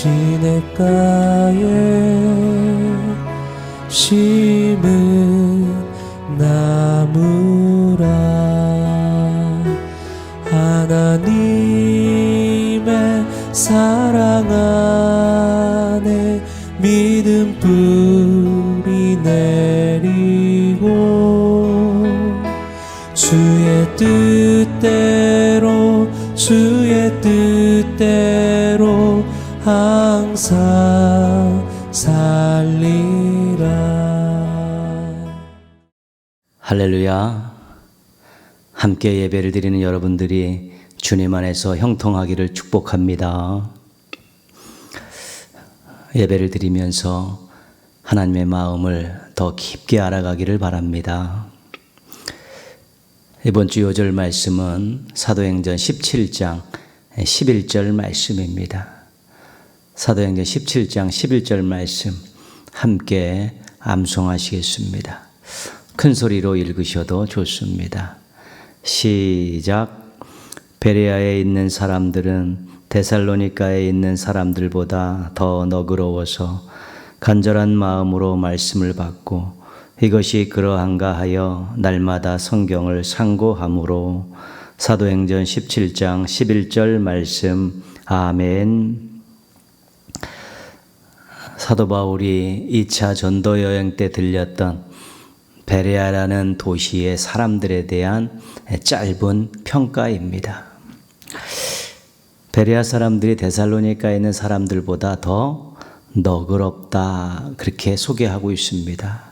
시냇가에 심은 나무라 하나님의 사랑 안에 믿음 뿌리 내리고 주의 뜻대로 항상 살리라. 할렐루야. 함께 예배를 드리는 여러분들이 주님 안에서 형통하기를 축복합니다. 예배를 드리면서 하나님의 마음을 더 깊게 알아가기를 바랍니다. 이번 주 요절 말씀은 사도행전 17장 11절 말씀입니다. 사도행전 17장 11절 말씀 함께 암송하시겠습니다. 큰 소리로 읽으셔도 좋습니다. 시작. 베레아에 있는 사람들은 데살로니가에 있는 사람들보다 더 너그러워서 간절한 마음으로 말씀을 받고 이것이 그러한가 하여 날마다 성경을 상고함으로. 사도행전 17장 11절 말씀. 아멘. 사도 바울이 2차 전도 여행 때 들렸던 베레아라는 도시의 사람들에 대한 짧은 평가입니다. 베레아 사람들이 데살로니가에 있는 사람들보다 더 너그럽다, 그렇게 소개하고 있습니다.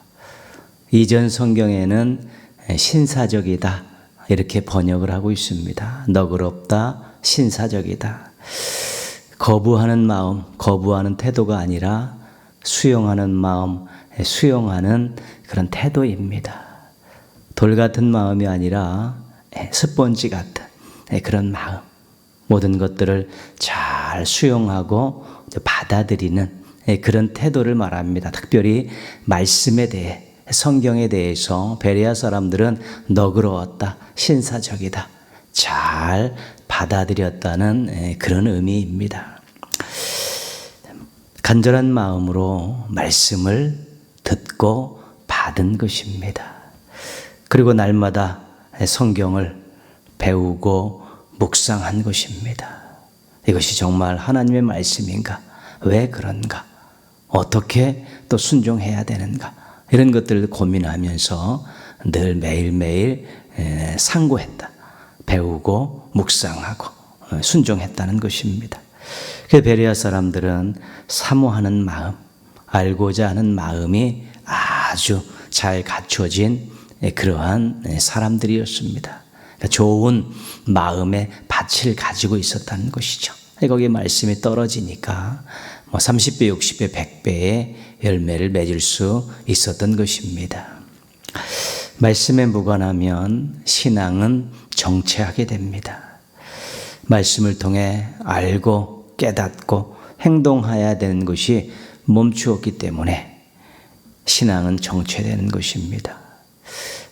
이전 성경에는 신사적이다 이렇게 번역을 하고 있습니다. 너그럽다, 신사적이다. 거부하는 마음, 거부하는 태도가 아니라 수용하는 마음, 수용하는 그런 태도입니다. 돌 같은 마음이 아니라 스펀지 같은 그런 마음, 모든 것들을 잘 수용하고 받아들이는 그런 태도를 말합니다. 특별히 말씀에 대해, 성경에 대해서 베레아 사람들은 너그러웠다, 신사적이다, 잘 받아들였다는 그런 의미입니다. 간절한 마음으로 말씀을 듣고 받은 것입니다. 그리고 날마다 성경을 배우고 묵상한 것입니다. 이것이 정말 하나님의 말씀인가? 왜 그런가? 어떻게 또 순종해야 되는가? 이런 것들을 고민하면서 늘 매일매일 상고했다. 배우고 묵상하고 순종했다는 것입니다. 그 베레아 사람들은 사모하는 마음, 알고자 하는 마음이 아주 잘 갖춰진 그러한 사람들이었습니다. 좋은 마음의 밭을 가지고 있었다는 것이죠. 거기에 말씀이 떨어지니까 30배, 60배, 100배의 열매를 맺을 수 있었던 것입니다. 말씀에 무관하면 신앙은 정체하게 됩니다. 말씀을 통해 알고 깨닫고 행동해야 되는 것이 멈추었기 때문에 신앙은 정체되는 것입니다.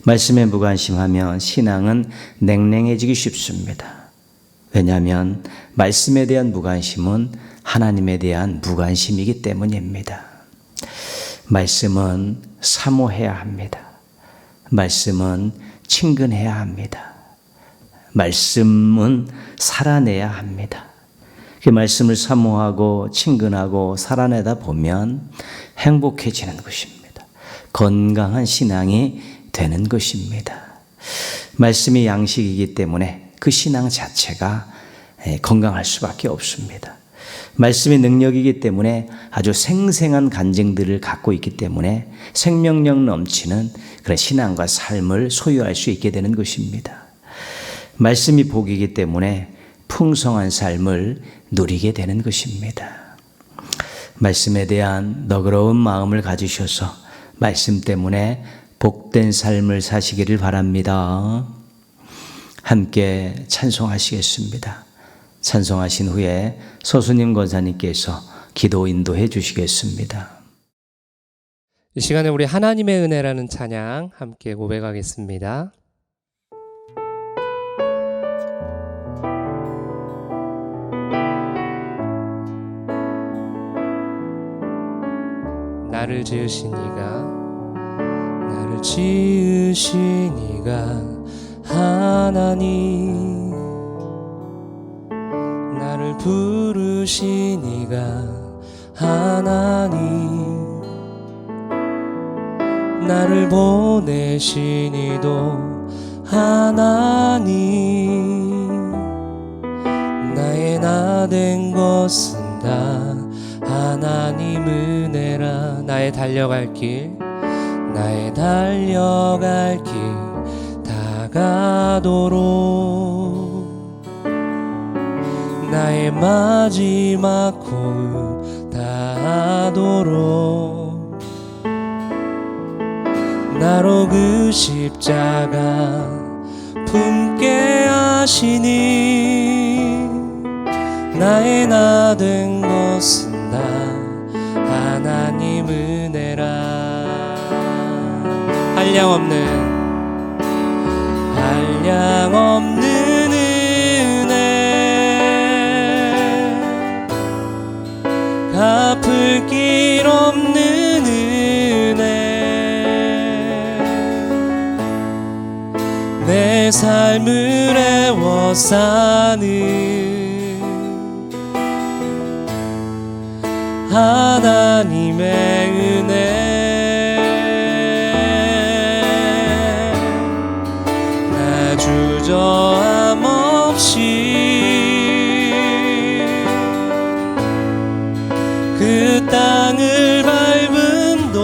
말씀에 무관심하면 신앙은 냉랭해지기 쉽습니다. 왜냐하면 말씀에 대한 무관심은 하나님에 대한 무관심이기 때문입니다. 말씀은 사모해야 합니다. 말씀은 친근해야 합니다. 말씀은 살아내야 합니다. 그 말씀을 사모하고 친근하고 살아내다 보면 행복해지는 것입니다. 건강한 신앙이 되는 것입니다. 말씀이 양식이기 때문에 그 신앙 자체가 건강할 수밖에 없습니다. 말씀이 능력이기 때문에 아주 생생한 간증들을 갖고 있기 때문에 생명력 넘치는 그런 신앙과 삶을 소유할 수 있게 되는 것입니다. 말씀이 복이기 때문에 풍성한 삶을 누리게 되는 것입니다. 말씀에 대한 너그러운 마음을 가지셔서 말씀 때문에 복된 삶을 사시기를 바랍니다. 함께 찬송하시겠습니다. 찬송하신 후에 소수님 권사님께서 기도 인도해 주시겠습니다. 이 시간에 우리 하나님의 은혜라는 찬양 함께 고백하겠습니다. 나를 지으신 이가 하나님, 나를 부르신 이가 하나님, 나를 보내신 이도 하나님, 나의 나 된 것은 다 하나님 은혜라. 나의 달려갈 길 다가도록, 나의 마지막 호흡 다하도록, 나로 그 십자가 품게 하시니, 나의 나 된 것은 다 하나님 은혜라. 한량없는 은혜, 갚을 길 없는 은혜, 내 삶을 애워싸는 하나님의 은혜, 나 주저함 없이 그 땅을 밟음도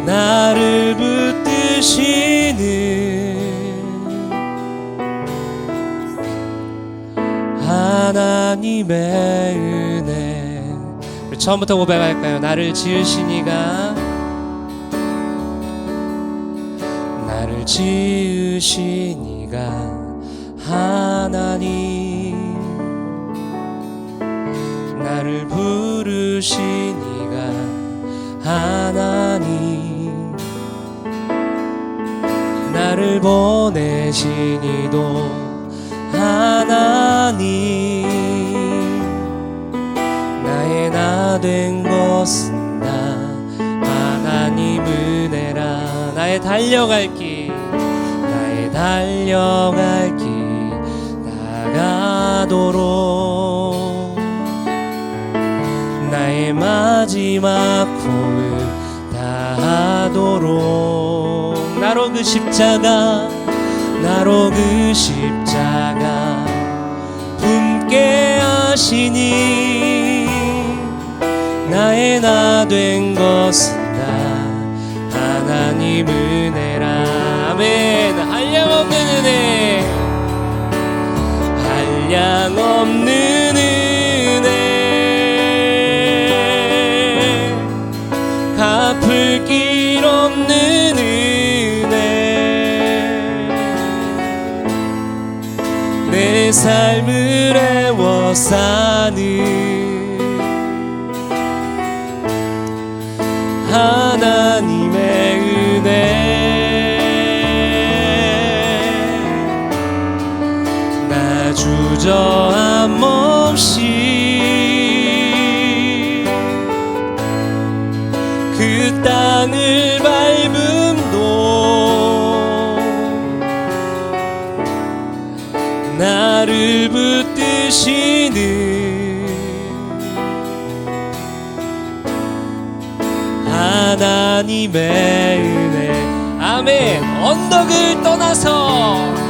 나를 붙드시는 하나님의 은혜. 우리 처음부터 고백할까요? 나를 지으신 이가 하나님, 나를 부르신 이가 하나님, 나를 보내신 이도 하나님, 나의 나 된 것은 다 하나님 은혜라. 나의 달려갈 길 다가도록, 나의 마지막 호흡 다하도록, 나로 그 십자가 품게 하시니, 나의 나 된 것은 다 하나님 은혜라. 아멘. 한량없는 은혜, 갚을 길 없는 은혜, 내 삶을 애워싸는 하나님의 은혜, 나 주저함 없이 그 땅을 밟음도 나를 붙드시는 하나님의 은혜. 아멘. 언덕을 떠나서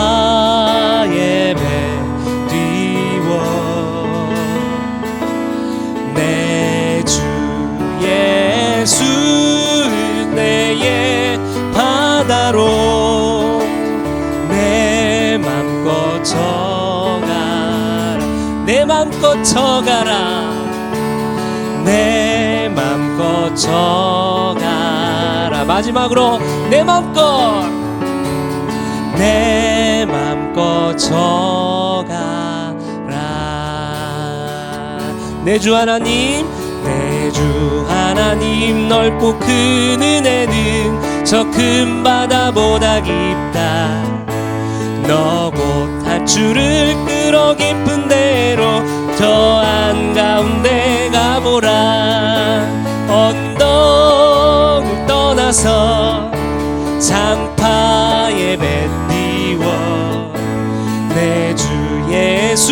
창파에 매디워 내 주 예수 내의 바다로 내 맘껏 져가라 내 맘껏 져가라. 마지막으로 내 맘껏 져가라. 내 주 하나님, 내 주 하나님 하나님 넓고 큰 은혜는 저 큰 바다보다 깊다. 너 곧 한 줄을 끌어 깊은 데로 저 한가운데 가보라. 언덕을 떠나서 장파에 배 띄워 내 주 예수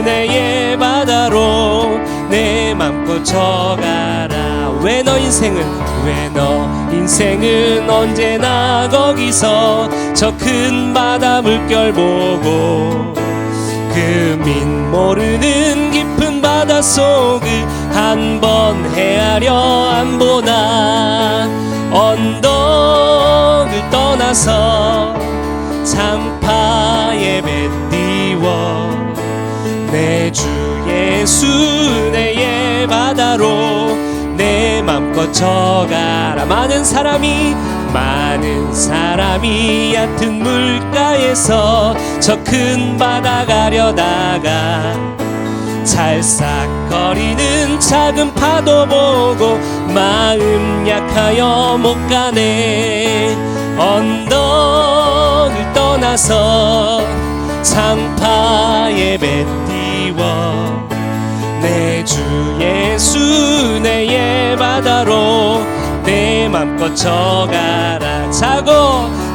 내의 바다로 내 맘껏 져가라. 왜 너 인생은 언제나 거기서 저 큰 바다 물결 보고 그 밑 모르는 깊은 바다 속을 한번 헤아려 안 보나. 언덕을 떠나서 장파에 배 띄워 내 주 예수 내의 바다로 내 맘껏 져가라. 많은 사람이 얕은 물가에서 저 큰 바다 가려다가 찰싹거리는 작은 파도 보고 마음 약하여 못 가네. 언덕을 떠나서 장파에 배 띄워 내 주 예수 내의 바다로 내 맘껏 져가라.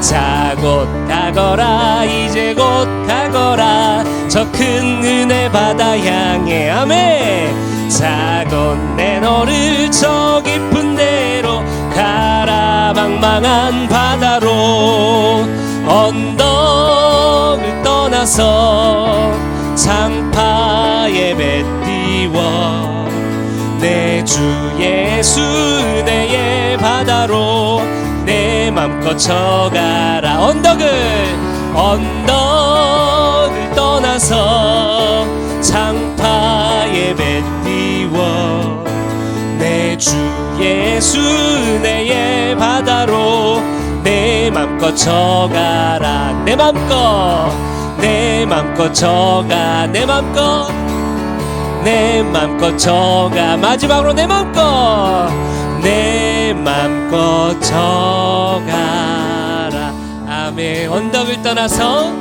자곧 가거라. 이제 곧 가거라. 저 큰 은혜 바다 향해. 아멘. 자곧 내 너를 저 깊은 데로 가라. 망망한 바다로 언덕을 떠나서 장파에 배 띄워 내 주 예수 내의 바다로 내 맘껏 져가라. 언덕을 떠나서 장파에 배 띄워 내 주 예수 내의 바다로 내 맘껏 져가라. 내 맘껏 져가. 내 맘껏 져가. 마지막으로 내 맘껏 져가라. 아멘. 언덕을 떠나서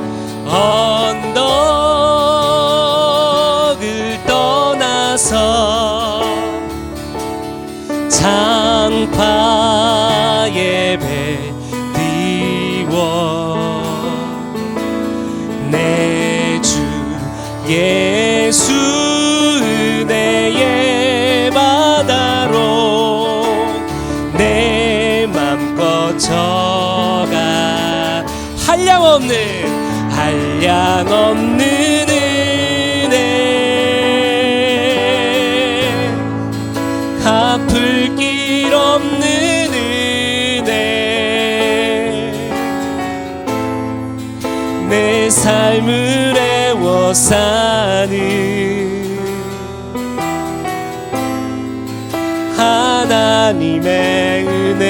장파에 배 띄워 내 주 예수 은혜의 바다로 내 맘껏 져가. 한량없는 은혜 갚을 길 없는 은혜 내 삶을 애워 사는 하나님의 은혜.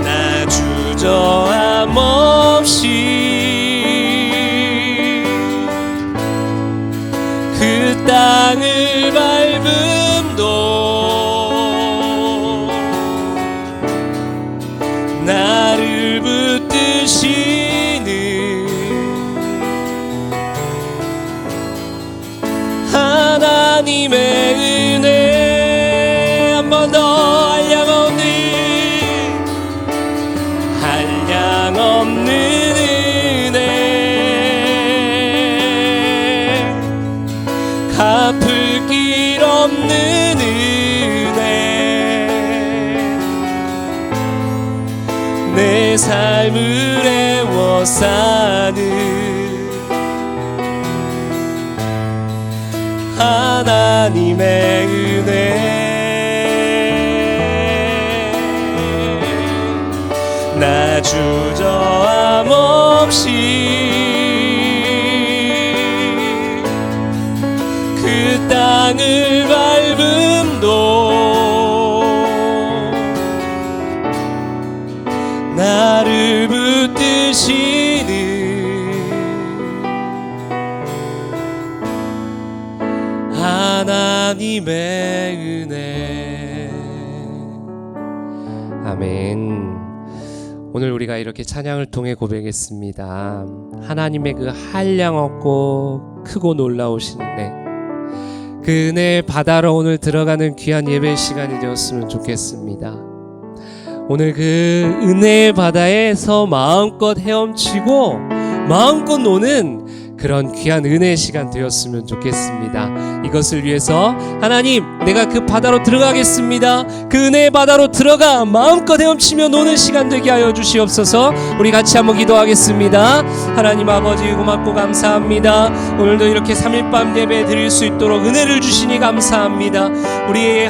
나 주저함 없이 그 땅을 밟음도 나를 붙드시는 하나님의 은혜. 한 번 더. 한량없는 은혜 갚을 길 없는 은혜 내 삶을 애워 사는 하나님의 은혜. 나 주저함 없이 그 땅을 밟음도 나를 붙드시는 하나님의 은혜. 아멘. 오늘 우리가 이렇게 찬양을 통해 고백했습니다. 하나님의 그 한량없고 크고 놀라우신 은혜, 그 은혜의 바다로 오늘 들어가는 귀한 예배 시간이 되었으면 좋겠습니다. 오늘 그 은혜의 바다에서 마음껏 헤엄치고 마음껏 노는 그런 귀한 은혜의 시간 되었으면 좋겠습니다. 이것을 위해서 하나님, 내가 그 바다로 들어가겠습니다. 그 은혜의 바다로 들어가 마음껏 헤엄치며 노는 시간 되게 하여 주시옵소서. 우리 같이 한번 기도하겠습니다. 하나님 아버지, 고맙고 감사합니다. 오늘도 이렇게 3일 밤 예배 드릴 수 있도록 은혜를 주시니 감사합니다. 우리의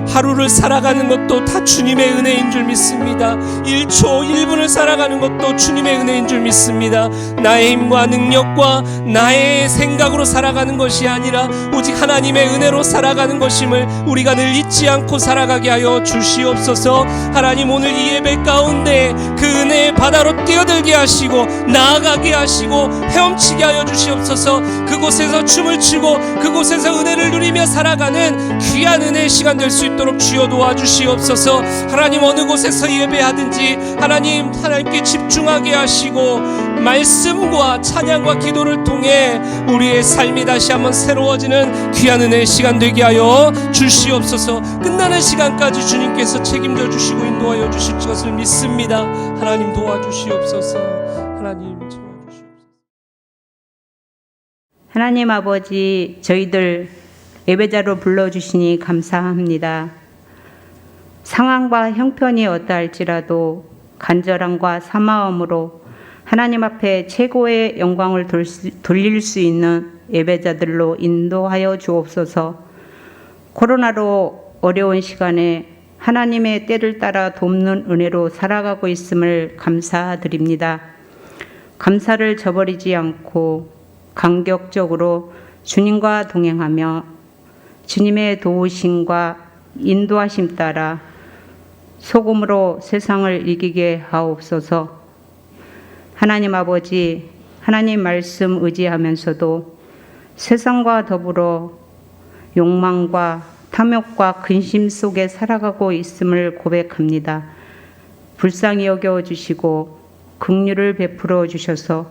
하루를 살아가는 것도 다 주님의 은혜인 줄 믿습니다. 1초 1분을 살아가는 것도 주님의 은혜인 줄 믿습니다. 나의 힘과 능력과 나의 생각으로 살아가는 것이 아니라 오직 하나님의 은혜로 살아가는 것임을 우리가 늘 잊지 않고 살아가게 하여 주시옵소서. 하나님, 오늘 이 예배 가운데 그 은혜의 바다로 뛰어들게 하시고 나아가게 하시고 헤엄치게 하여 주시옵소서. 그곳에서 춤을 추고 그곳에서 은혜를 누리며 살아가는 귀한 은혜의 시간 될 수 있도록 주여 도와주시옵소서. 하나님, 어느 곳에서 예배하든지 하나님께 집중하게 하시고 말씀과 찬양과 기도를 통해 우리의 삶이 다시 한번 새로워지는 귀한 은혜의 시간 되게 하여 주시옵소서. 끝나는 시간까지 주님께서 책임져 주시고 인도하여 주실 것을 믿습니다. 하나님 도와주시옵소서. 하나님 도와주시옵소서. 하나님 아버지, 저희들 예배자로 불러주시니 감사합니다. 상황과 형편이 어떠할지라도 간절함과 사마음으로 하나님 앞에 최고의 영광을 돌릴 수 있는 예배자들로 인도하여 주옵소서. 코로나로 어려운 시간에 하나님의 때를 따라 돕는 은혜로 살아가고 있음을 감사드립니다. 감사를 저버리지 않고 간격적으로 주님과 동행하며 주님의 도우심과 인도하심 따라 소금으로 세상을 이기게 하옵소서. 하나님 아버지, 하나님 말씀 의지하면서도 세상과 더불어 욕망과 탐욕과 근심 속에 살아가고 있음을 고백합니다. 불쌍히 여겨주시고 긍휼을 베풀어 주셔서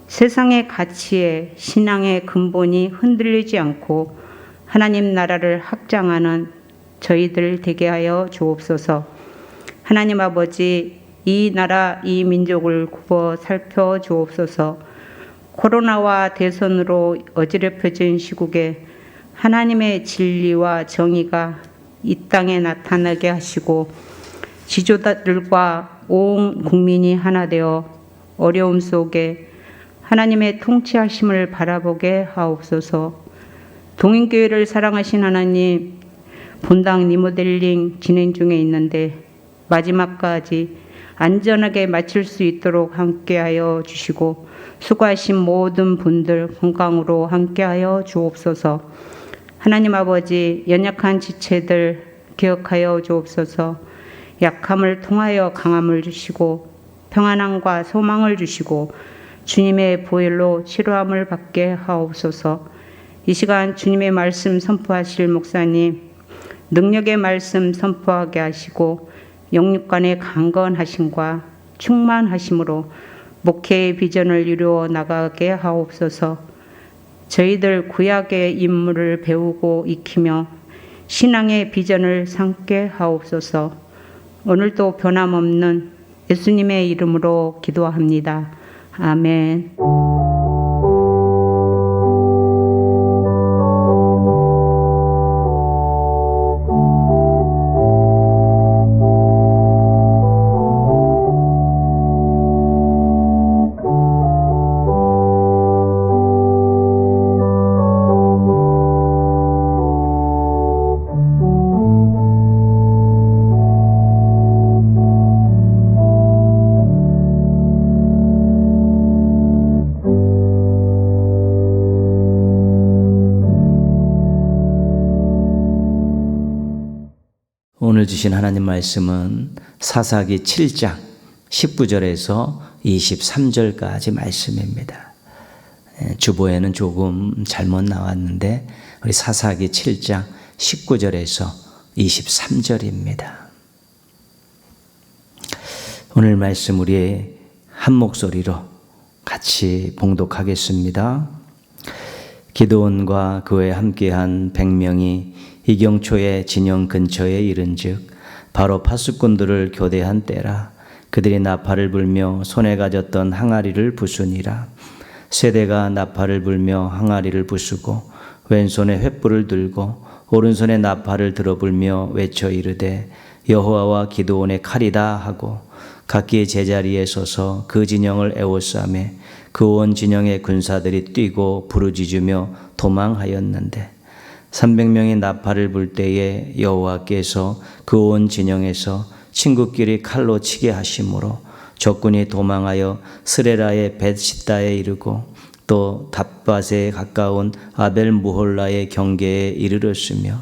세상의 가치에 신앙의 근본이 흔들리지 않고 하나님 나라를 확장하는 저희들 되게 하여 주옵소서. 하나님 아버지, 이 나라 이 민족을 굽어 살펴 주옵소서. 코로나와 대선으로 어지럽혀진 시국에 하나님의 진리와 정의가 이 땅에 나타나게 하시고 지도자들과 온 국민이 하나 되어 어려움 속에 하나님의 통치하심을 바라보게 하옵소서. 동인교회를 사랑하신 하나님, 본당 리모델링 진행 중에 있는데 마지막까지 안전하게 마칠 수 있도록 함께하여 주시고 수고하신 모든 분들 건강으로 함께하여 주옵소서. 하나님 아버지, 연약한 지체들 기억하여 주옵소서. 약함을 통하여 강함을 주시고 평안함과 소망을 주시고 주님의 보혈로 치료함을 받게 하옵소서. 이 시간 주님의 말씀 선포하실 목사님, 능력의 말씀 선포하게 하시고 영육간의 강건하심과 충만하심으로 목회의 비전을 이루어 나가게 하옵소서. 저희들 구약의 인물을 배우고 익히며 신앙의 비전을 삼게 하옵소서. 오늘도 변함없는 예수님의 이름으로 기도합니다. 아멘. 오늘 주신 하나님 말씀은 사사기 7장 19절에서 23절까지 말씀입니다. 주보에는 조금 잘못 나왔는데 우리 사사기 7장 19절에서 23절입니다. 오늘 말씀 우리 한 목소리로 같이 봉독하겠습니다. 기드온과 그에 함께한 100명이 이경초의 진영 근처에 이른즉 바로 파수꾼들을 교대한 때라. 그들이 나팔을 불며 손에 가졌던 항아리를 부수니라. 세대가 나팔을 불며 항아리를 부수고 왼손에 횃불을 들고 오른손에 나팔을 들어 불며 외쳐 이르되 여호와와 기드온의 칼이다 하고 각기 제자리에 서서 그 진영을 에워싸매 그 온 진영의 군사들이 뛰고 부르짖으며 도망하였는데 300명이 나팔을 불 때에 여호와께서 그 온 진영에서 친구끼리 칼로 치게 하심으로 적군이 도망하여 스레라의 벳시다에 이르고 또 답밭에 가까운 아벨 무홀라의 경계에 이르렀으며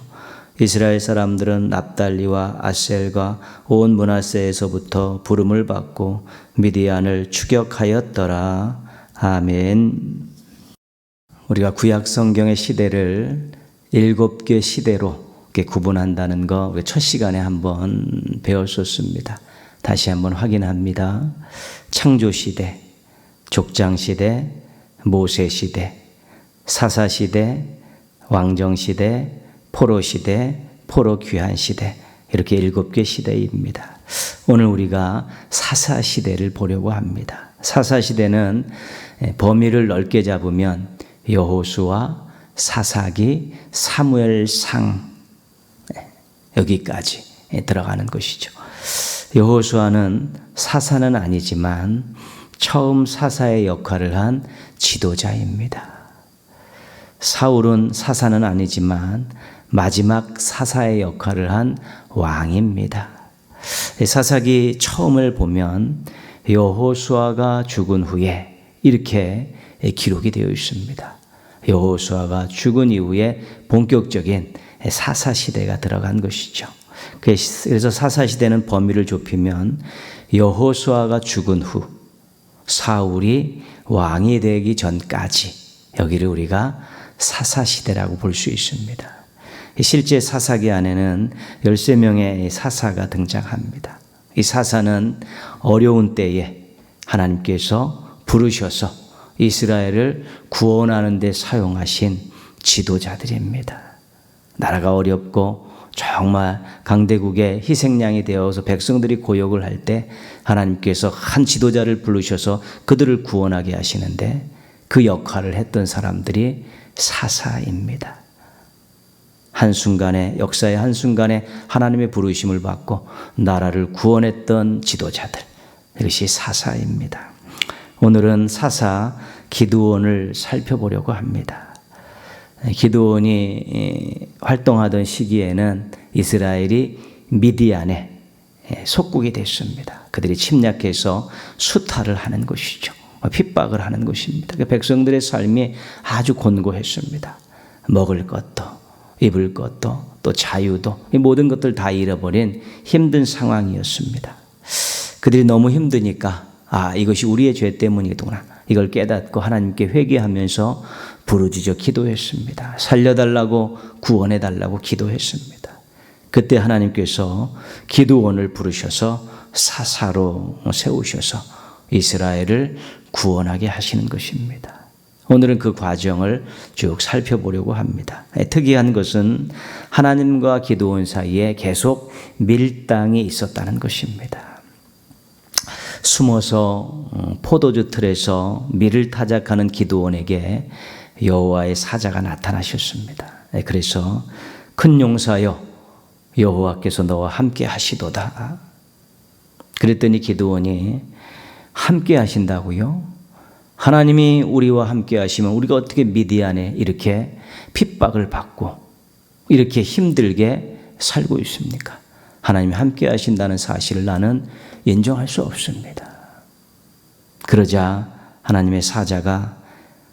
이스라엘 사람들은 납달리와 아셀과 온 므낫세에서부터 부름을 받고 미디안을 추격하였더라. 아멘. 우리가 구약 성경의 시대를 7개 시대로 이렇게 구분한다는 거 우리 첫 시간에 한번 배웠었습니다. 다시 한번 확인합니다. 창조 시대, 족장 시대, 모세 시대, 사사 시대, 왕정 시대, 포로 시대, 포로 귀환 시대, 이렇게 7개 시대입니다. 오늘 우리가 사사 시대를 보려고 합니다. 사사 시대는 범위를 넓게 잡으면 여호수아, 사사기, 사무엘상 여기까지 들어가는 것이죠. 여호수아는 사사는 아니지만 처음 사사의 역할을 한 지도자입니다. 사울은 사사는 아니지만 마지막 사사의 역할을 한 왕입니다. 사사기 처음을 보면 여호수아가 죽은 후에 이렇게 기록이 되어 있습니다. 여호수아가 죽은 이후에 본격적인 사사 시대가 들어간 것이죠. 그래서 사사 시대는 범위를 좁히면 여호수아가 죽은 후 사울이 왕이 되기 전까지 여기를 우리가 사사 시대라고 볼 수 있습니다. 실제 사사기 안에는 13명의 사사가 등장합니다. 이 사사는 어려운 때에 하나님께서 부르셔서 이스라엘을 구원하는 데 사용하신 지도자들입니다. 나라가 어렵고 정말 강대국의 희생양이 되어서 백성들이 고역을 할 때 하나님께서 한 지도자를 부르셔서 그들을 구원하게 하시는데 그 역할을 했던 사람들이 사사입니다. 한순간에 역사의 한순간에 하나님의 부르심을 받고 나라를 구원했던 지도자들, 이것이 사사입니다. 오늘은 사사 기드온을 살펴보려고 합니다. 기드온이 활동하던 시기에는 이스라엘이 미디안에 속국이 됐습니다. 그들이 침략해서 수탈을 하는 것이죠. 핍박을 하는 것입니다. 백성들의 삶이 아주 곤고했습니다. 먹을 것도 입을 것도 또 자유도 이 모든 것들 다 잃어버린 힘든 상황이었습니다. 그들이 너무 힘드니까 이것이 우리의 죄 때문이구나 이걸 깨닫고 하나님께 회개하면서 부르짖어 기도했습니다. 살려달라고 구원해달라고 기도했습니다. 그때 하나님께서 기드온을 부르셔서 사사로 세우셔서 이스라엘을 구원하게 하시는 것입니다. 오늘은 그 과정을 쭉 살펴보려고 합니다. 특이한 것은 하나님과 기드온 사이에 계속 밀당이 있었다는 것입니다. 숨어서 포도주 틀에서 밀을 타작하는 기드온에게 여호와의 사자가 나타나셨습니다. 그래서 큰 용사여 여호와께서 너와 함께 하시도다. 그랬더니 기드온이 함께 하신다고요? 하나님이 우리와 함께 하시면 우리가 어떻게 미디안에 이렇게 핍박을 받고 이렇게 힘들게 살고 있습니까? 하나님이 함께 하신다는 사실을 나는 인정할 수 없습니다. 그러자 하나님의 사자가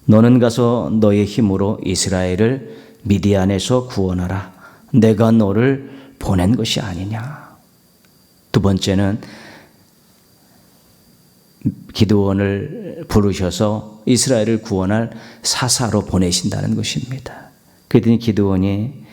너는 가서 너의 힘으로 이스라엘을 미디안에서 구원하라. 내가 너를 보낸 것이 아니냐. 두 번째는 기드온을 부르셔서 이스라엘을 구원할 사사로 보내신다는 것입니다. 그랬더니 기드온이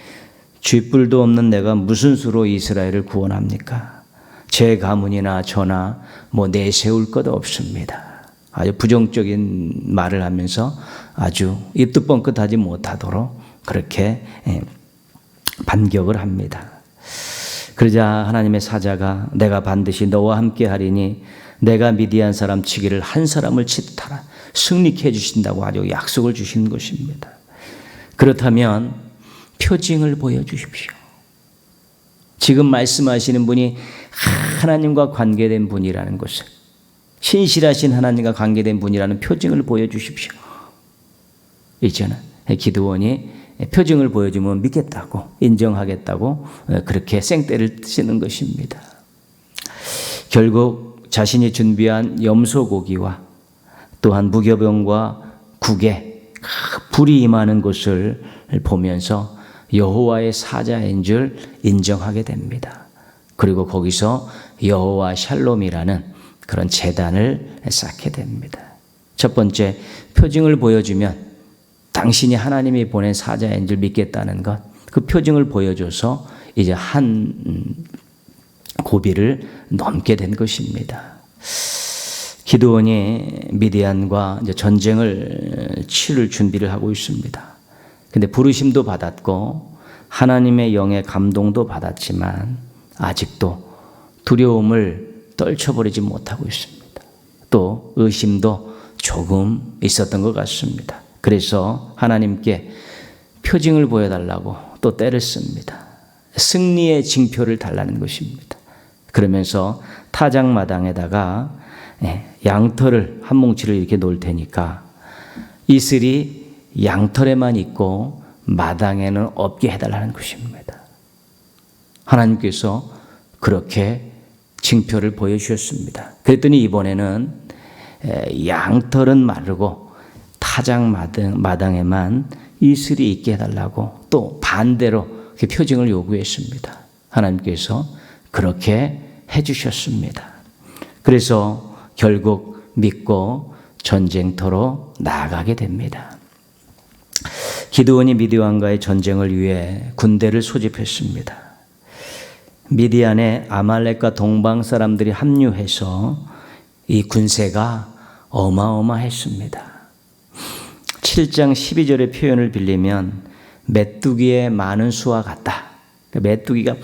쥐뿔도 없는 내가 무슨 수로 이스라엘을 구원합니까? 제 가문이나 저나 뭐 내세울 것 없습니다. 아주 부정적인 말을 하면서 아주 입도 뻥끗하지 못하도록 그렇게 반격을 합니다. 그러자 하나님의 사자가 내가 반드시 너와 함께 하리니 내가 미디안 사람 치기를 한 사람을 치듯하라. 승리케 해주신다고 아주 약속을 주신 것입니다. 그렇다면 표징을 보여주십시오. 지금 말씀하시는 분이 하나님과 관계된 분이라는 것을, 신실하신 하나님과 관계된 분이라는 표징을 보여주십시오. 이제는 기드온이 표징을 보여주면 믿겠다고, 인정하겠다고 그렇게 생떼를 쓰는 것입니다. 결국 자신이 준비한 염소고기와 또한 무교병과 국에 불이 임하는 것을 보면서 여호와의 사자인 줄 인정하게 됩니다. 그리고 거기서 여호와 샬롬이라는 그런 제단을 쌓게 됩니다. 첫 번째, 표징을 보여주면 당신이 하나님이 보낸 사자인 줄 믿겠다는 것, 그 표징을 보여줘서 이제 한 고비를 넘게 된 것입니다. 기드온이 미디안과 이제 전쟁을 치를 준비를 하고 있습니다. 근데 부르심도 받았고 하나님의 영의 감동도 받았지만 아직도 두려움을 떨쳐버리지 못하고 있습니다. 또 의심도 조금 있었던 것 같습니다. 그래서 하나님께 표징을 보여달라고 또 때를 씁니다. 승리의 징표를 달라는 것입니다. 그러면서 타작마당에다가 양털을 한 뭉치를 이렇게 놓을 테니까 이슬이 양털에만 있고 마당에는 없게 해달라는 것입니다. 하나님께서 그렇게 징표를 보여주셨습니다. 그랬더니 이번에는 양털은 마르고 타작마당에만 이슬이 있게 해달라고 또 반대로 표징을 요구했습니다. 하나님께서 그렇게 해주셨습니다. 그래서 결국 믿고 전쟁터로 나아가게 됩니다. 기드온이 미디안과의 전쟁을 위해 군대를 소집했습니다. 미디안에 아말렉과 동방 사람들이 합류해서 이 군세가 어마어마했습니다. 7장 12절의 표현을 빌리면 메뚜기의 많은 수와 같다. 메뚜기가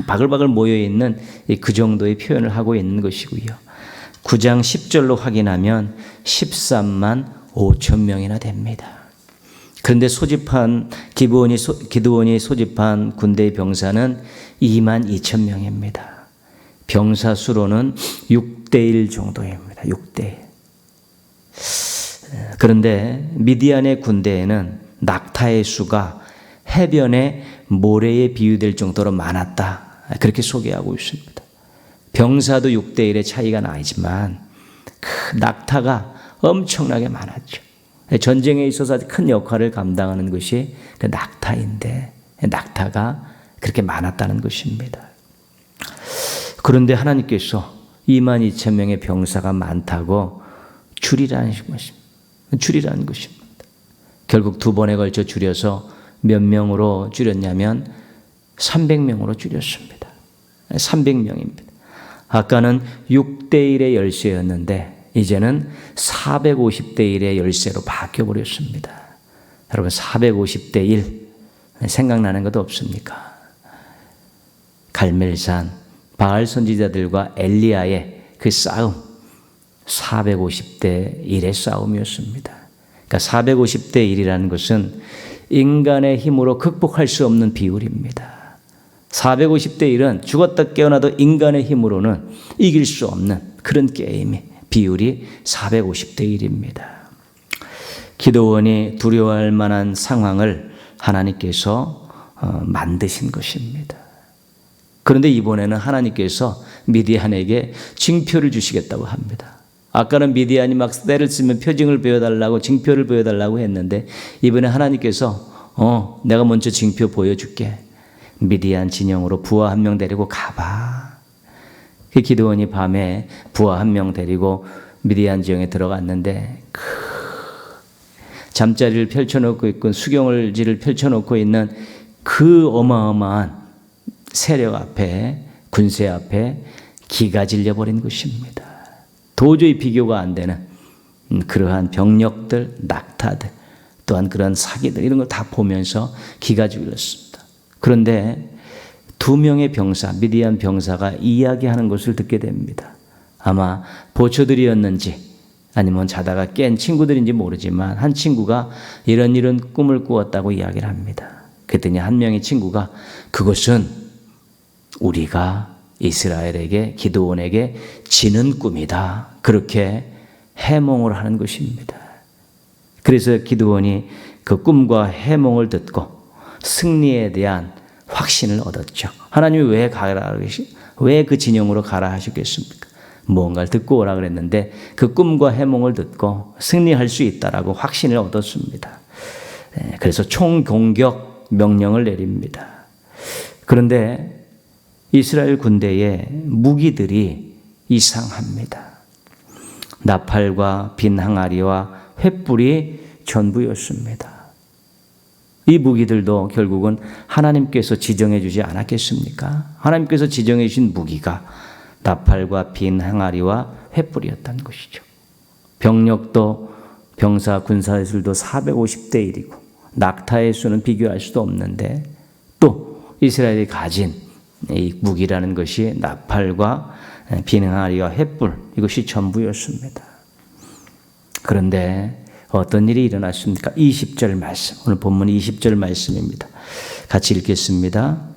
바글바글 모여있는 그 정도의 표현을 하고 있는 것이고요. 9장 10절로 확인하면 13만 5천 명이나 됩니다. 그런데 기드온이 소집한 군대의 병사는 2만 2천 명입니다. 병사 수로는 6대1 정도입니다. 6대1. 그런데 미디안의 군대에는 낙타의 수가 해변의 모래에 비유될 정도로 많았다. 그렇게 소개하고 있습니다. 병사도 6대1의 차이가 나지만 그 낙타가 엄청나게 많았죠. 전쟁에 있어서 아주 큰 역할을 감당하는 것이 그 낙타인데 낙타가 그렇게 많았다는 것입니다. 그런데 하나님께서 2만 2천 명의 병사가 많다고 줄이라는 것입니다. 결국 두 번에 걸쳐 줄여서 몇 명으로 줄였냐면 300명으로 줄였습니다. 300명입니다. 아까는 6대1의 열세였는데 이제는 450대1의 열세로 바뀌어버렸습니다. 여러분 450대1 생각나는 것 없습니까? 갈멜산 바알 선지자들과 엘리야의 그 싸움 450대1의 싸움이었습니다. 그러니까 450대1이라는 것은 인간의 힘으로 극복할 수 없는 비율입니다. 450대1은 죽었다 깨어나도 인간의 힘으로는 이길 수 없는 그런 게임의 비율이 450대1입니다. 기드온이 두려워할 만한 상황을 하나님께서 만드신 것입니다. 그런데 이번에는 하나님께서 미디안에게 징표를 주시겠다고 합니다. 아까는 미디안이 막 때를 쓰면 표징을 보여달라고 징표를 보여달라고 했는데 이번에 하나님께서 내가 먼저 징표 보여줄게. 미디안 진영으로 부하 한 명 데리고 가봐. 그 기드온이 밤에 부하 한 명 데리고 미디안 지형에 들어갔는데 잠자리를 펼쳐놓고 있고 수경을지를 펼쳐놓고 있는 그 어마어마한 세력 앞에, 군세 앞에 기가 질려버린 것입니다. 도저히 비교가 안 되는 그러한 병력들, 낙타들, 또한 그런 사기들 이런 걸 다 보면서 기가 질렸습니다. 그런데 두 명의 병사, 미디안 병사가 이야기하는 것을 듣게 됩니다. 아마 보초들이었는지 아니면 자다가 깬 친구들인지 모르지만 한 친구가 이런 꿈을 꾸었다고 이야기를 합니다. 그랬더니 한 명의 친구가 그것은 우리가 이스라엘에게, 기드온에게 지는 꿈이다. 그렇게 해몽을 하는 것입니다. 그래서 기드온이 그 꿈과 해몽을 듣고 승리에 대한 확신을 얻었죠. 하나님이 왜 그 진영으로 가라 하셨겠습니까? 무언가를 듣고 오라 그랬는데 그 꿈과 해몽을 듣고 승리할 수 있다라고 확신을 얻었습니다. 그래서 총공격 명령을 내립니다. 그런데 이스라엘 군대의 무기들이 이상합니다. 나팔과 빈 항아리와 횃불이 전부였습니다. 이 무기들도 결국은 하나님께서 지정해 주지 않았겠습니까? 하나님께서 지정해 주신 무기가 나팔과 빈 항아리와 횃불이었다는 것이죠. 병력도 병사 군사술도 450대 1이고 낙타의 수는 비교할 수도 없는데 또 이스라엘이 가진 이 무기라는 것이 나팔과 빈 항아리와 횃불 이것이 전부였습니다. 그런데 어떤 일이 일어났습니까? 20절 말씀, 오늘 본문 20절 말씀입니다. 같이 읽겠습니다.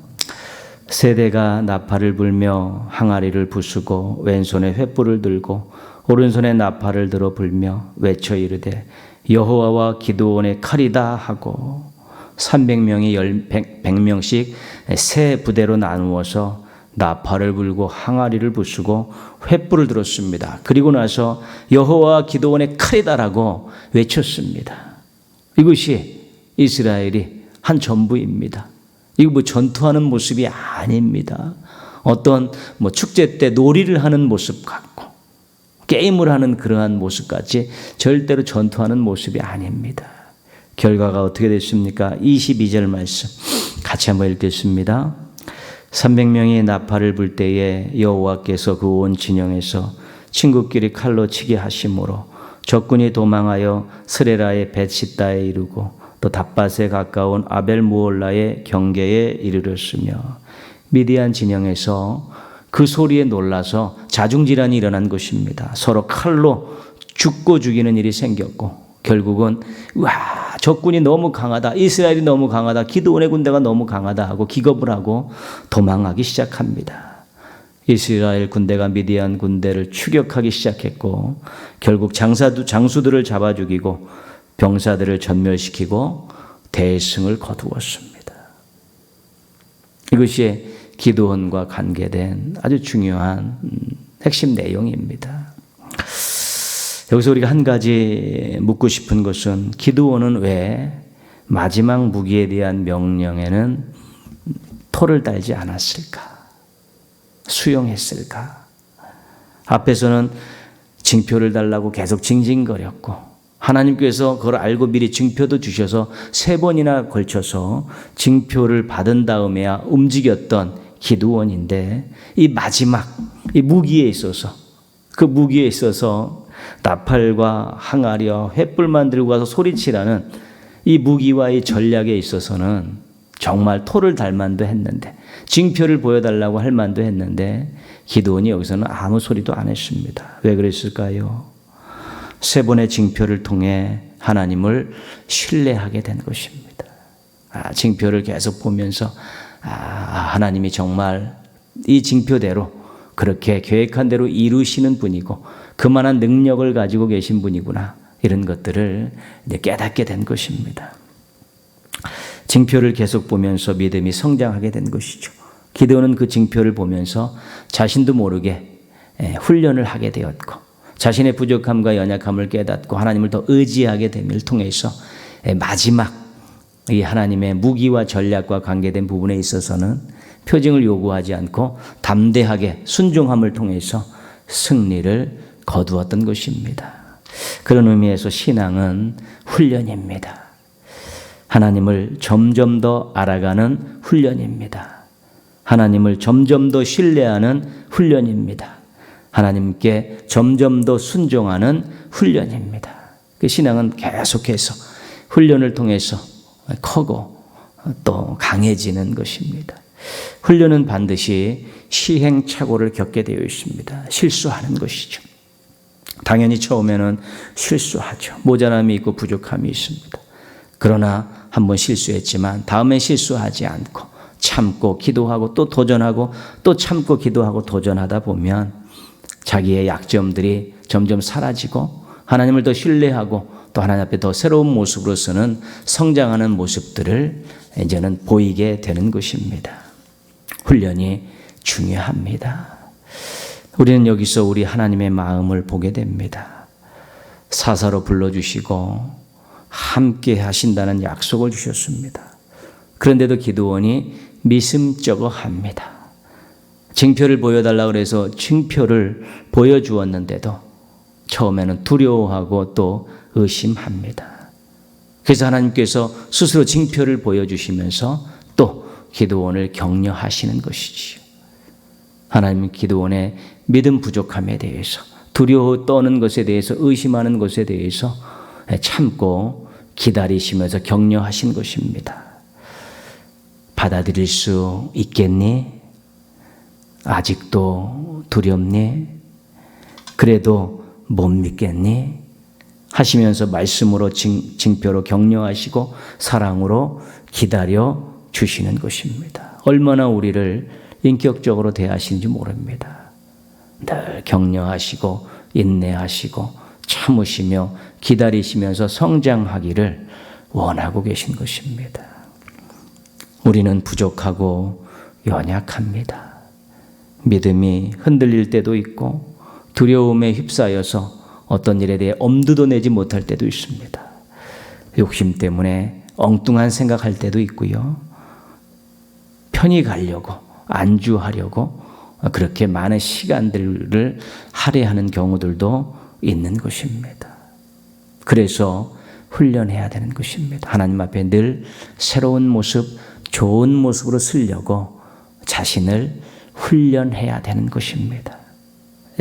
세대가 나팔을 불며 항아리를 부수고 왼손에 횃불을 들고 오른손에 나팔을 들어 불며 외쳐 이르되 여호와와 기드온의 칼이다 하고 300명이 100명씩 세 부대로 나누어서 나팔을 불고 항아리를 부수고 횃불을 들었습니다. 그리고 나서 여호와와 기드온의 칼이다라고 외쳤습니다. 이것이 이스라엘이 한 전부입니다. 이거 뭐 전투하는 모습이 아닙니다. 어떤 축제 때 놀이를 하는 모습 같고 게임을 하는 그러한 모습같이 절대로 전투하는 모습이 아닙니다. 결과가 어떻게 됐습니까? 22절 말씀 같이 한번 읽겠습니다. 300명이 나팔을 불 때에 여호와께서 그 온 진영에서 친구끼리 칼로 치게 하심으로 적군이 도망하여 스레라의 벳시다에 이르고 또 답밭에 가까운 아벨무올라의 경계에 이르렀으며 미디안 진영에서 그 소리에 놀라서 자중질환이 일어난 것입니다. 서로 칼로 죽고 죽이는 일이 생겼고 결국은 와 적군이 너무 강하다, 이스라엘이 너무 강하다, 기드온의 군대가 너무 강하다 하고 기겁을 하고 도망하기 시작합니다. 이스라엘 군대가 미디안 군대를 추격하기 시작했고 결국 장수들을 잡아 죽이고 병사들을 전멸시키고 대승을 거두었습니다. 이것이 기드온과 관계된 아주 중요한 핵심 내용입니다. 여기서 우리가 한 가지 묻고 싶은 것은 기드온은 왜 마지막 무기에 대한 명령에는 토를 달지 않았을까? 수용했을까? 앞에서는 징표를 달라고 계속 징징거렸고 하나님께서 그걸 알고 미리 징표도 주셔서 3번이나 걸쳐서 징표를 받은 다음에야 움직였던 기드온인데 이 마지막 이 무기에 있어서 그 무기에 있어서 나팔과 항아리와 횃불만 들고 가서 소리치라는 이 무기와 이 전략에 있어서는 정말 토를 달 만도 했는데 징표를 보여달라고 할 만도 했는데 기드온이 여기서는 아무 소리도 안 했습니다. 왜 그랬을까요? 3번의 징표를 통해 하나님을 신뢰하게 된 것입니다. 징표를 계속 보면서 하나님이 정말 이 징표대로 그렇게 계획한 대로 이루시는 분이고 그만한 능력을 가지고 계신 분이구나 이런 것들을 이제 깨닫게 된 것입니다. 징표를 계속 보면서 믿음이 성장하게 된 것이죠. 기드온은 그 징표를 보면서 자신도 모르게 훈련을 하게 되었고 자신의 부족함과 연약함을 깨닫고 하나님을 더 의지하게 됨을 통해서 마지막 이 하나님의 무기와 전략과 관계된 부분에 있어서는 표징을 요구하지 않고 담대하게 순종함을 통해서 승리를 거두었던 것입니다. 그런 의미에서 신앙은 훈련입니다. 하나님을 점점 더 알아가는 훈련입니다. 하나님을 점점 더 신뢰하는 훈련입니다. 하나님께 점점 더 순종하는 훈련입니다. 그 신앙은 계속해서 훈련을 통해서 커고 또 강해지는 것입니다. 훈련은 반드시 시행착오를 겪게 되어 있습니다. 실수하는 것이죠. 당연히 처음에는 실수하죠. 모자람이 있고 부족함이 있습니다. 그러나 한번 실수했지만 다음엔 실수하지 않고 참고 기도하고 또 도전하고 또 참고 기도하고 도전하다 보면 자기의 약점들이 점점 사라지고 하나님을 더 신뢰하고 또 하나님 앞에 더 새로운 모습으로서는 성장하는 모습들을 이제는 보이게 되는 것입니다. 훈련이 중요합니다. 우리는 여기서 우리 하나님의 마음을 보게 됩니다. 사사로 불러주시고 함께 하신다는 약속을 주셨습니다. 그런데도 기드온이 미심쩍어 합니다. 징표를 보여달라고 해서 징표를 보여주었는데도 처음에는 두려워하고 또 의심합니다. 그래서 하나님께서 스스로 징표를 보여주시면서 또 기드온을 격려하시는 것이지요. 하나님은 기드온의 믿음 부족함에 대해서 두려워 떠는 것에 대해서 의심하는 것에 대해서 참고 기다리시면서 격려하신 것입니다. 받아들일 수 있겠니? 아직도 두렵니? 그래도 못 믿겠니? 하시면서 말씀으로 징표로 격려하시고 사랑으로 기다려 주시는 것입니다. 얼마나 우리를 인격적으로 대하시는지 모릅니다. 늘 격려하시고 인내하시고 참으시며 기다리시면서 성장하기를 원하고 계신 것입니다. 우리는 부족하고 연약합니다. 믿음이 흔들릴 때도 있고 두려움에 휩싸여서 어떤 일에 대해 엄두도 내지 못할 때도 있습니다. 욕심 때문에 엉뚱한 생각할 때도 있고요. 편히 가려고 안주하려고 그렇게 많은 시간들을 할애하는 경우들도 있는 것입니다. 그래서 훈련해야 되는 것입니다. 하나님 앞에 늘 새로운 모습, 좋은 모습으로 쓰려고 자신을 훈련해야 되는 것입니다.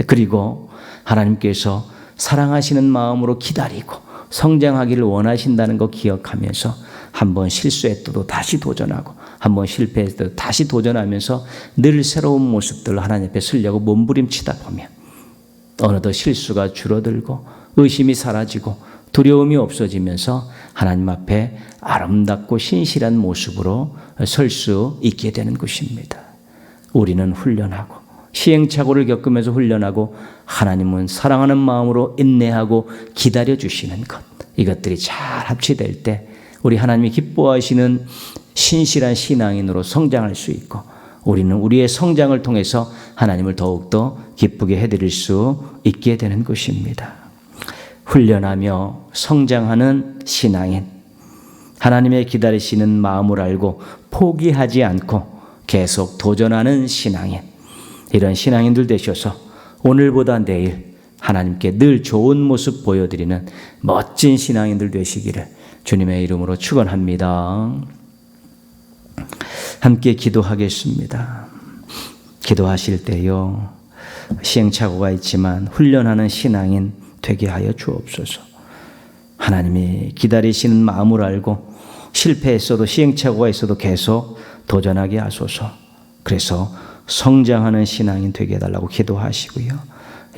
그리고 하나님께서 사랑하시는 마음으로 기다리고 성장하기를 원하신다는 거 기억하면서 한번 실수했어도 다시 도전하고 한번 실패했어도 다시 도전하면서 늘 새로운 모습들을 하나님 앞에 쓰려고 몸부림치다 보면 어느덧 실수가 줄어들고 의심이 사라지고 두려움이 없어지면서 하나님 앞에 아름답고 신실한 모습으로 설 수 있게 되는 것입니다. 우리는 훈련하고 시행착오를 겪으면서 훈련하고 하나님은 사랑하는 마음으로 인내하고 기다려주시는 것, 이것들이 잘 합치될 때 우리 하나님이 기뻐하시는 신실한 신앙인으로 성장할 수 있고 우리는 우리의 성장을 통해서 하나님을 더욱더 기쁘게 해드릴 수 있게 되는 것입니다. 훈련하며 성장하는 신앙인, 하나님의 기다리시는 마음을 알고 포기하지 않고 계속 도전하는 신앙인, 이런 신앙인들 되셔서 오늘보다 내일 하나님께 늘 좋은 모습 보여드리는 멋진 신앙인들 되시기를 주님의 이름으로 축원합니다. 함께 기도하겠습니다. 기도하실 때요, 시행착오가 있지만 훈련하는 신앙인 되게 하여 주옵소서. 하나님이 기다리시는 마음을 알고 실패했어도 시행착오가 있어도 계속 도전하게 하소서. 그래서 성장하는 신앙인 되게 해달라고 기도하시고요.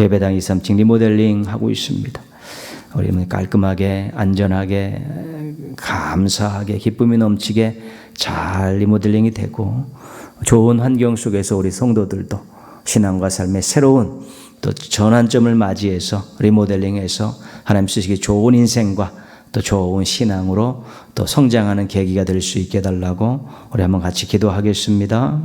예배당 237 리모델링 하고 있습니다. 우리는 깔끔하게 안전하게 감사하게 기쁨이 넘치게 잘 리모델링이 되고 좋은 환경 속에서 우리 성도들도 신앙과 삶의 새로운 또 전환점을 맞이해서 리모델링해서 하나님 쓰시기 좋은 인생과 또 좋은 신앙으로 또 성장하는 계기가 될 수 있게 해달라고 우리 한번 같이 기도하겠습니다.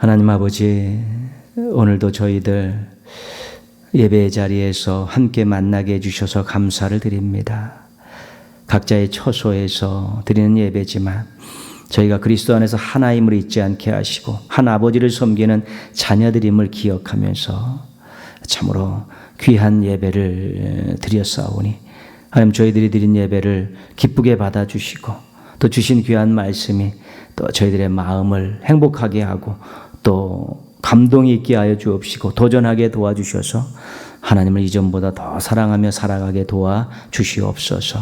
하나님 아버지, 오늘도 저희들 예배의 자리에서 함께 만나게 해주셔서 감사를 드립니다. 각자의 처소에서 드리는 예배지만 저희가 그리스도 안에서 하나임을 잊지 않게 하시고 한 아버지를 섬기는 자녀들임을 기억하면서 참으로 귀한 예배를 드렸사오니 하나님, 저희들이 드린 예배를 기쁘게 받아주시고 또 주신 귀한 말씀이 또 저희들의 마음을 행복하게 하고 또 감동이 있게 하여 주옵시고 도전하게 도와주셔서 하나님을 이전보다 더 사랑하며 살아가게 도와주시옵소서.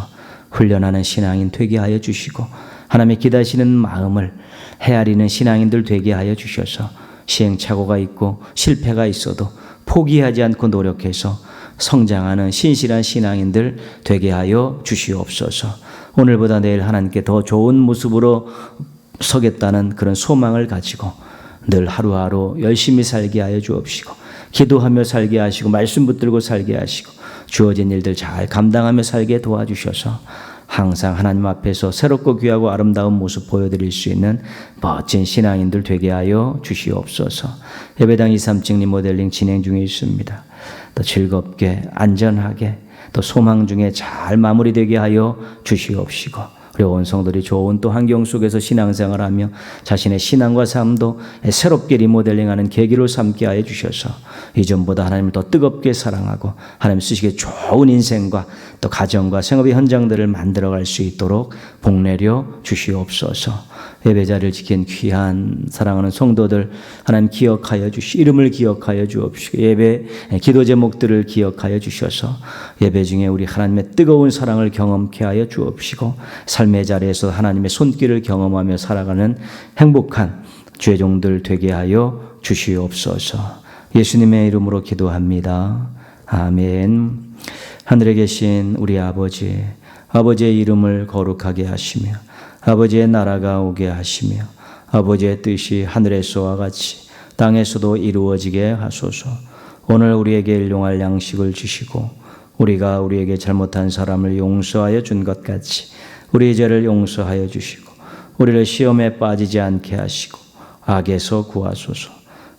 훈련하는 신앙인 되게 하여 주시고 하나님의 기다시는 마음을 헤아리는 신앙인들 되게 하여 주셔서 시행착오가 있고 실패가 있어도 포기하지 않고 노력해서 성장하는 신실한 신앙인들 되게 하여 주시옵소서. 오늘보다 내일 하나님께 더 좋은 모습으로 서겠다는 그런 소망을 가지고 늘 하루하루 열심히 살게 하여 주옵시고 기도하며 살게 하시고 말씀 붙들고 살게 하시고 주어진 일들 잘 감당하며 살게 도와주셔서 항상 하나님 앞에서 새롭고 귀하고 아름다운 모습 보여드릴 수 있는 멋진 신앙인들 되게 하여 주시옵소서. 예배당 2, 3층 리모델링 진행 중에 있습니다. 또 즐겁게 안전하게 또 소망 중에 잘 마무리되게 하여 주시옵시고 우리 온 성도들이 좋은 또 환경 속에서 신앙생활하며 자신의 신앙과 삶도 새롭게 리모델링하는 계기로 삼게 하여 주셔서 이전보다 하나님을 더 뜨겁게 사랑하고 하나님 쓰시기에 좋은 인생과 또 가정과 생업의 현장들을 만들어갈 수 있도록 복내려 주시옵소서. 예배자를 지킨 귀한 사랑하는 성도들 하나님 기억하여 이름을 기억하여 주옵시고 예배 기도 제목들을 기억하여 주셔서 예배 중에 우리 하나님의 뜨거운 사랑을 경험케 하여 주옵시고 삶의 자리에서 하나님의 손길을 경험하며 살아가는 행복한 죄종들 되게 하여 주시옵소서. 예수님의 이름으로 기도합니다. 아멘. 하늘에 계신 우리 아버지, 아버지의 이름을 거룩하게 하시며 아버지의 나라가 오게 하시며 아버지의 뜻이 하늘에서와 같이 땅에서도 이루어지게 하소서. 오늘 우리에게 일용할 양식을 주시고 우리가 우리에게 잘못한 사람을 용서하여 준 것 같이 우리의 죄를 용서하여 주시고 우리를 시험에 빠지지 않게 하시고 악에서 구하소서.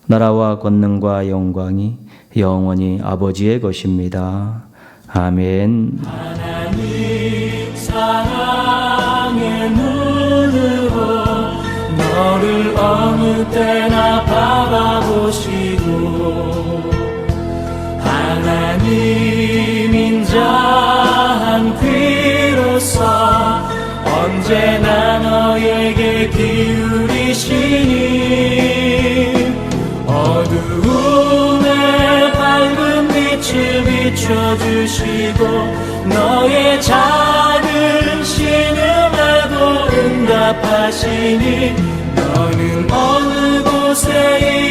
나라와 권능과 영광이 영원히 아버지의 것입니다. 아멘. 하나님 사랑의 눈으로 너를 어느 때나 바라보시고 하나님 인자한 귀로서 언제나 너에게 기울이시니 어두움에 밝은 빛을 비춰주시고 너의 작은 신음에도 응답하시니 너는 어느 곳에